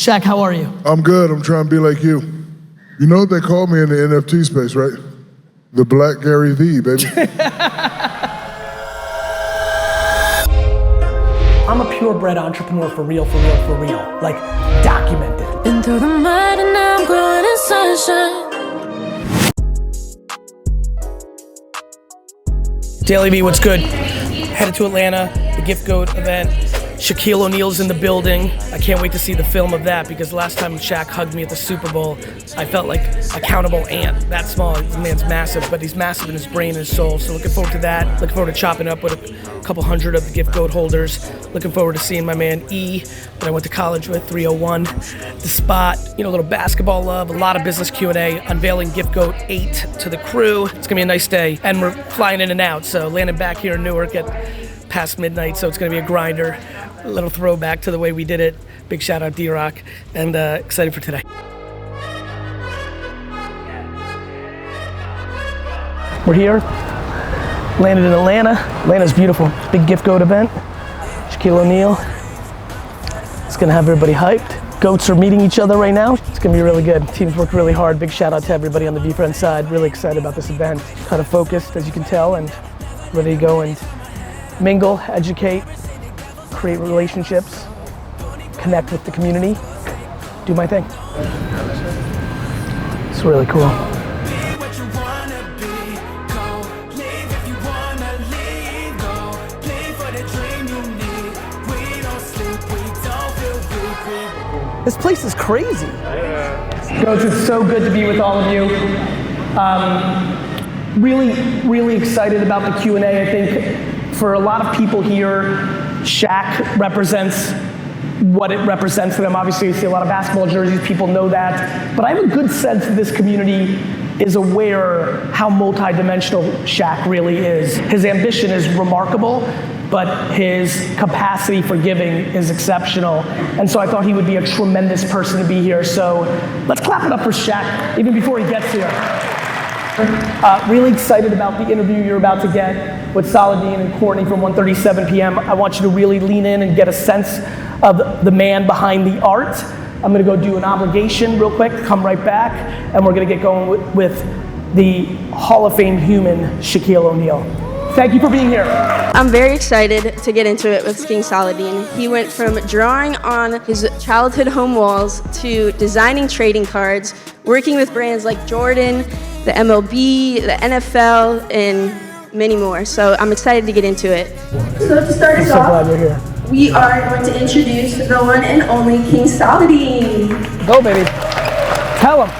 Shaq, how are you? I'm good. I'm trying to be like you. You know what they call me in the NFT space, right? The Black GaryVee, baby. I'm a purebred entrepreneur for real, for real, for real. Like, documented. Been through the mud and now I'm growing in sunshine. DailyVee, what's good? Headed to Atlanta, the Gift Goat Event. Shaquille O'Neal's in the building. I can't wait to see the film of that because last time Shaq hugged me at the Super Bowl, I felt like a countable ant. That small, the man's massive, but he's massive in his brain and his soul. So looking forward to that. Looking forward to chopping up with a couple hundred of the Gift Goat holders. Looking forward to seeing my man E, that I went to college with, 301. The spot, you know, a little basketball love, a lot of business Q&A, unveiling Gift Goat 8 to the crew. It's gonna be a nice day. And we're flying in and out, so landing back here in Newark at past midnight, so it's gonna be a grinder. A little throwback to the way we did it. Big shout out D-Rock, and excited for today. We're here, landed in Atlanta. Atlanta's beautiful. Big Gift Goat event. Shaquille O'Neal. It's gonna have everybody hyped. Goats are meeting each other right now. It's gonna be really good. Teams worked really hard. Big shout out to everybody on the VeeFriends side. Really excited about this event. Kind of focused, as you can tell, and ready to go and mingle, educate, create relationships, connect with the community, do my thing. It's really cool. This place is crazy. Goats, it's so good to be with all of you. Really excited about the Q&A. I think for a lot of people here, Shaq represents what it represents to them. Obviously, you see a lot of basketball jerseys, people know that. But I have a good sense that this community is aware how multidimensional Shaq really is. His ambition is remarkable, but his capacity for giving is exceptional. And so I thought he would be a tremendous person to be here. So let's clap it up for Shaq, even before he gets here. Really excited about the interview you're about to get with Saladin and Courtney from 1:37 p.m. I want you to really lean in and get a sense of the man behind the art. I'm gonna go do an obligation real quick, come right back, and we're gonna get going with the Hall of Fame human, Shaquille O'Neal. Thank you for being here. I'm very excited to get into it with King Saladin. He went from drawing on his childhood home walls to designing trading cards, working with brands like Jordan, the MLB, the NFL, and many more. So I'm excited to get into it. So to start us off, we are going to introduce the one and only King Saladin. Go, baby. Tell him.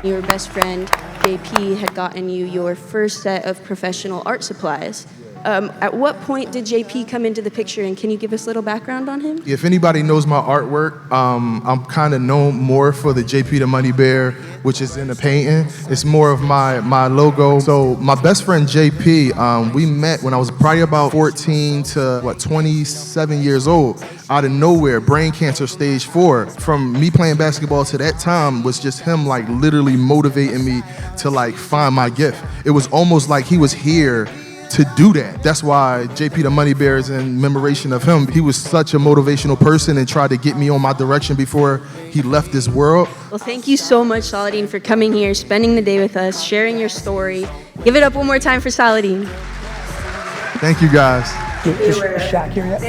Your best friend, JP, had gotten you your first set of professional art supplies. At what point did JP come into the picture, and can you give us a little background on him? If anybody knows my artwork, I'm kind of known more for the JP the Money Bear, which is in the painting. It's more of my logo. So my best friend JP, we met when I was probably about 14 to 27 years old. Out of nowhere, brain cancer stage 4. From me playing basketball to that time was just him like literally motivating me to like find my gift. It was almost like he was here to do that. That's why JP the Money Bear is in commemoration of him. He was such a motivational person and tried to get me on my direction before he left this world. Well, thank you so much, Saladin, for coming here, spending the day with us, sharing your story. Give it up one more time for Saladin. Thank you, guys. Is Shaq here yet?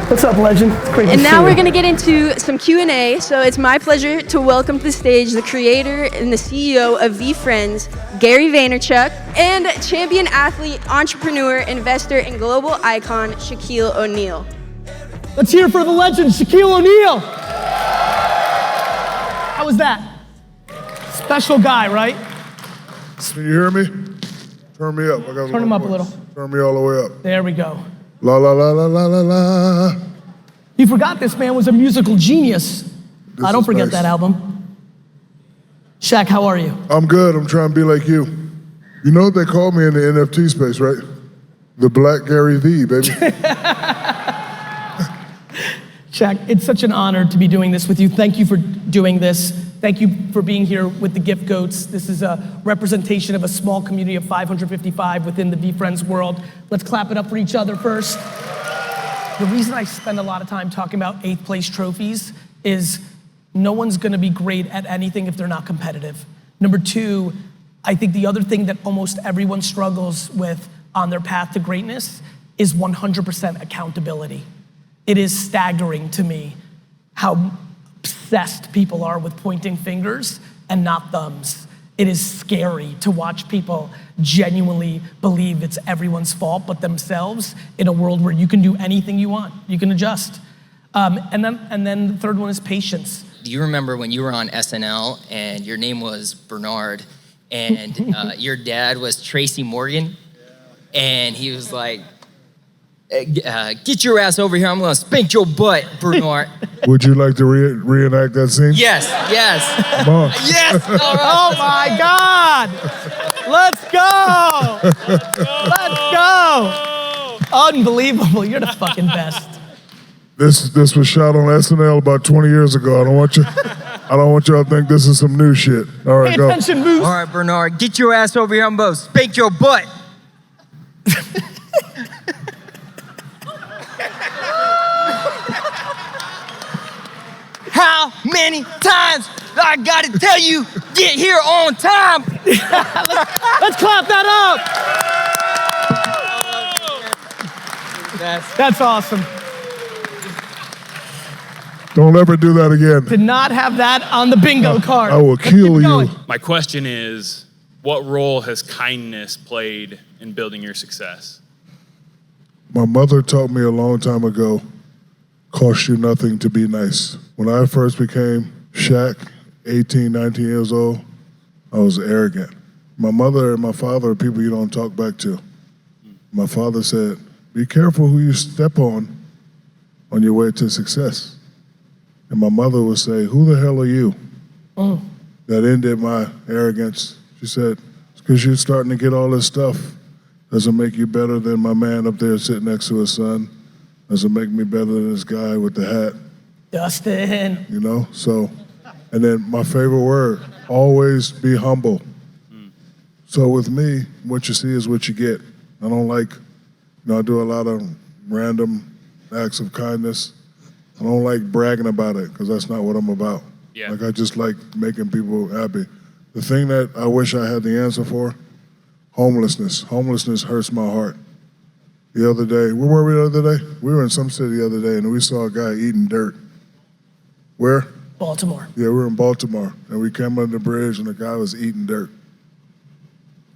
What's up, legend? It's great to see you. And now we're going to get into some Q&A. So it's my pleasure to welcome to the stage the creator and the CEO of VeeFriends, Gary Vaynerchuk, and champion athlete, entrepreneur, investor, and global icon, Shaquille O'Neal. Let's hear it for the legend, Shaquille O'Neal. How was that? Special guy, right? Can you hear me? Turn me up. Turn him up a little. Turn me all the way up. There we go. La la la la la la la. You forgot this man was a musical genius. I don't forget that album. Shaq, how are you? I'm good. I'm trying to be like you. You know what they call me in the NFT space, right? The Black GaryVee, baby. Shaq, it's such an honor to be doing this with you. Thank you for doing this. Thank you for being here with the Gift Goats. This is a representation of a small community of 555 within the VeeFriends world. Let's clap it up for each other first. The reason I spend a lot of time talking about 8th place trophies is no one's gonna be great at anything if they're not competitive. Number 2, I think the other thing that almost everyone struggles with on their path to greatness is 100% accountability. It is staggering to me how obsessed people are with pointing fingers and not thumbs. It is scary to watch people genuinely believe it's everyone's fault but themselves in a world where you can do anything you want. You can adjust. And then the third one is patience. Do you remember when you were on SNL and your name was Bernard and your dad was Tracy Morgan? And he was like, get your ass over here, I'm gonna spank your butt, Bernard. Would you like to reenact that scene? Yes. Come on. Yes. Oh my God! Let's go! Unbelievable, you're the fucking best. This was shot on SNL about 20 years ago. I don't want y'all to think this is some new shit. All right, Pay go. attention, Moose. All right, Bernard, get your ass over here, I'm gonna spank your butt. How many times I gotta tell you, get here on time? Let's clap that up. That's awesome. Don't ever do that again. Did not have that on the bingo card. I will Let's keep kill it you. going. My question is, what role has kindness played in building your success? My mother taught me a long time ago, cost you nothing to be nice. When I first became Shaq, 18, 19 years old, I was arrogant. My mother and my father are people you don't talk back to. My father said, be careful who you step on your way to success. And my mother would say, who the hell are you? That ended my arrogance. She said, it's because you're starting to get all this stuff. Doesn't make you better than my man up there sitting next to his son. Doesn't make me better than this guy with the hat. Dustin. You know, so, and then my favorite word, always be humble. So with me, what you see is what you get. I don't like, I do a lot of random acts of kindness. I don't like bragging about it, because that's not what I'm about. Yeah. Like, I just like making people happy. The thing that I wish I had the answer for, homelessness. Homelessness hurts my heart. The other day, where were we the other day? We were in some city the other day, and we saw a guy eating dirt. Where? Baltimore. Yeah, we were in Baltimore, and we came under the bridge, and the guy was eating dirt.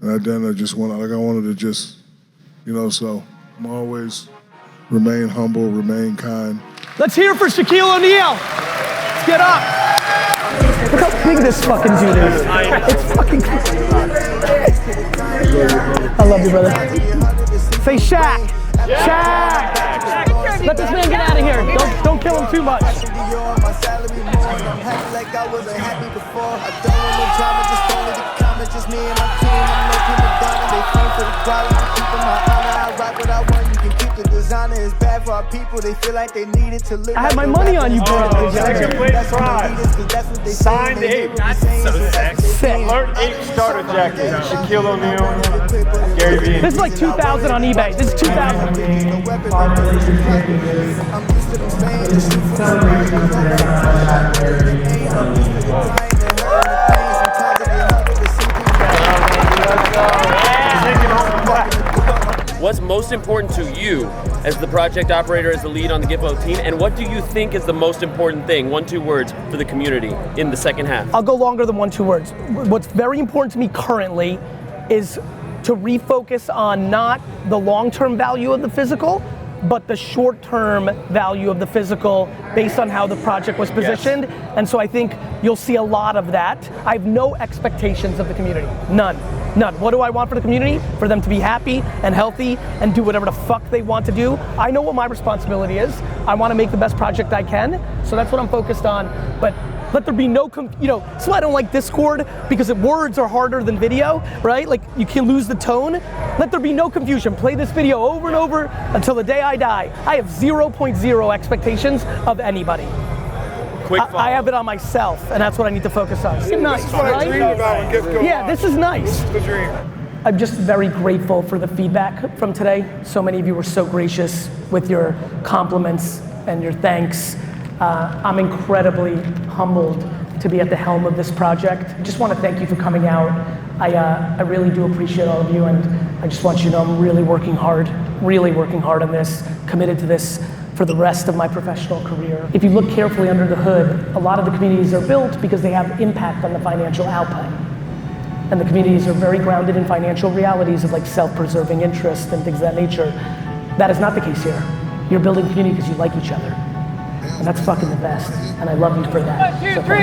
And I just wanted to just, so I'm always remain humble, remain kind. Let's hear it for Shaquille O'Neal. Let's get up. Look how big this fucking dude is. It's fucking I love you, brother. Say Shaq. Shaq. Let this man get out of here. Don't kill him too much. I had my money on you, bro. Second place prize. Signed ape. That's so sexy. Alert ape starter jacket. Shaquille O'Neal. GaryVee. This is like 2,000 on eBay. This is 2,000. What's most important to you as the project operator, as the lead on the Gift Goat team, and what do you think is the most important thing, 1-2 words, for the community in the second half? I'll go longer than 1-2 words. What's very important to me currently is to refocus on not the long-term value of the physical, but the short-term value of the physical based on how the project was positioned. Yes. And so I think you'll see a lot of that. I have no expectations of the community, none. What do I want for the community? For them to be happy and healthy and do whatever the fuck they want to do. I know what my responsibility is. I want to make the best project I can, so that's what I'm focused on. But let there be no, that's why I don't like Discord, because words are harder than video, right? Like, you can lose the tone. Let there be no confusion. Play this video over and over until the day I die. I have 0.0 expectations of anybody. I have it on myself, and that's what I need to focus on. It's nice, right? Yeah, this is nice. This is the dream. I'm just very grateful for the feedback from today. So many of you were so gracious with your compliments and your thanks. I'm incredibly humbled to be at the helm of this project. I just want to thank you for coming out. I really do appreciate all of you, and I just want you to know I'm really working hard on this, committed to this for the rest of my professional career. If you look carefully under the hood, a lot of the communities are built because they have impact on the financial output. And the communities are very grounded in financial realities of like self-preserving interest and things of that nature. That is not the case here. You're building community because you like each other. And that's fucking the best. And I love you for that. 1, 2, 3.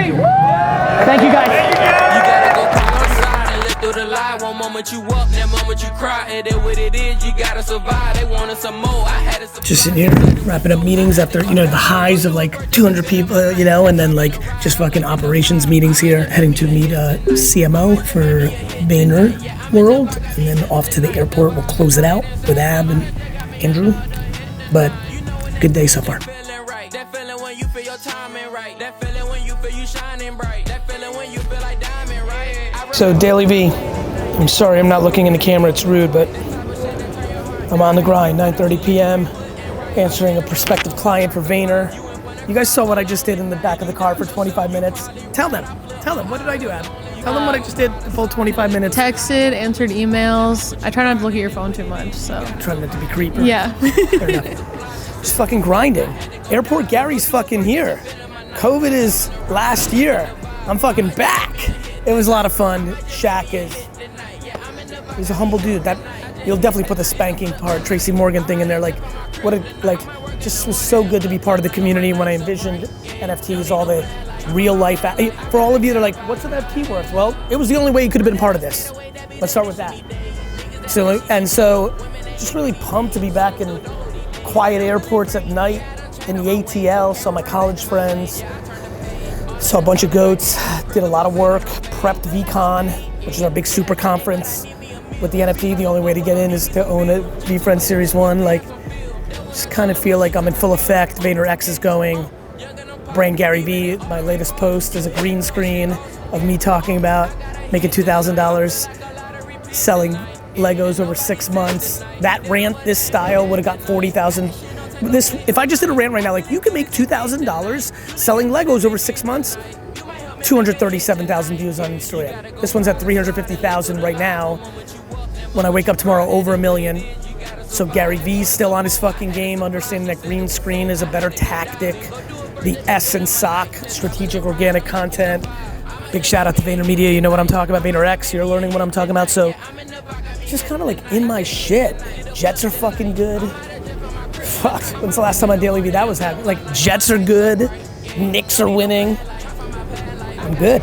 Thank you guys. You gotta go outside and live through the lie. One moment you up, that moment you cry. And then what it is, you gotta survive. They wanted some more. I had to just sitting here wrapping up meetings after, the highs of like 200 people, and then like just fucking operations meetings here. Heading to meet CMO for VaynerWorld, and then off to the airport. We'll close it out with Ab and Andrew. But good day so far. that feeling when you feel your timing right. That feeling when you feel you shining bright. That feeling when you feel like diamond right. So DailyVee, I'm sorry I'm not looking in the camera, it's rude, but I'm on the grind, 9:30 p.m., answering a prospective client for Vayner. You guys saw what I just did in the back of the car for 25 minutes. Tell them, what did I do, Ab? Tell them what I just did the full 25 minutes. Texted, answered emails. I try not to look at your phone too much, so. Trying not to be creepy. Yeah. Fair enough. Just fucking grinding. Airport Gary's fucking here. COVID is last year. I'm fucking back. It was a lot of fun. Shaq he's a humble dude. That you'll definitely put the spanking part, Tracy Morgan thing in there. Just was so good to be part of the community when I envisioned NFTs, all the real life. For all of you that are like, what's an NFT worth? Well, it was the only way you could have been part of this. Let's start with that. So just really pumped to be back in quiet airports at night in the ATL, saw my college friends, saw a bunch of goats, did a lot of work, prepped VCon, which is our big super conference with the NFT. The only way to get in is to own a VeeFriends Series 1. Just kind of feel like I'm in full effect. VaynerX is going. Brand GaryVee, my latest post is a green screen of me talking about making $2,000 selling Legos over 6 months. That rant, this style, would have got 40,000. If I just did a rant right now, you can make $2,000 selling Legos over 6 months, 237,000 views on Instagram. This one's at 350,000 right now. When I wake up tomorrow, over 1 million. So GaryVee's still on his fucking game, understanding that green screen is a better tactic. The S and SOC, strategic organic content. Big shout out to VaynerMedia, you know what I'm talking about. VaynerX, you're learning what I'm talking about. So just kind of in my shit. Jets are fucking good. Fuck, when's the last time on DailyVee that was happening? Jets are good, Knicks are winning. I'm good.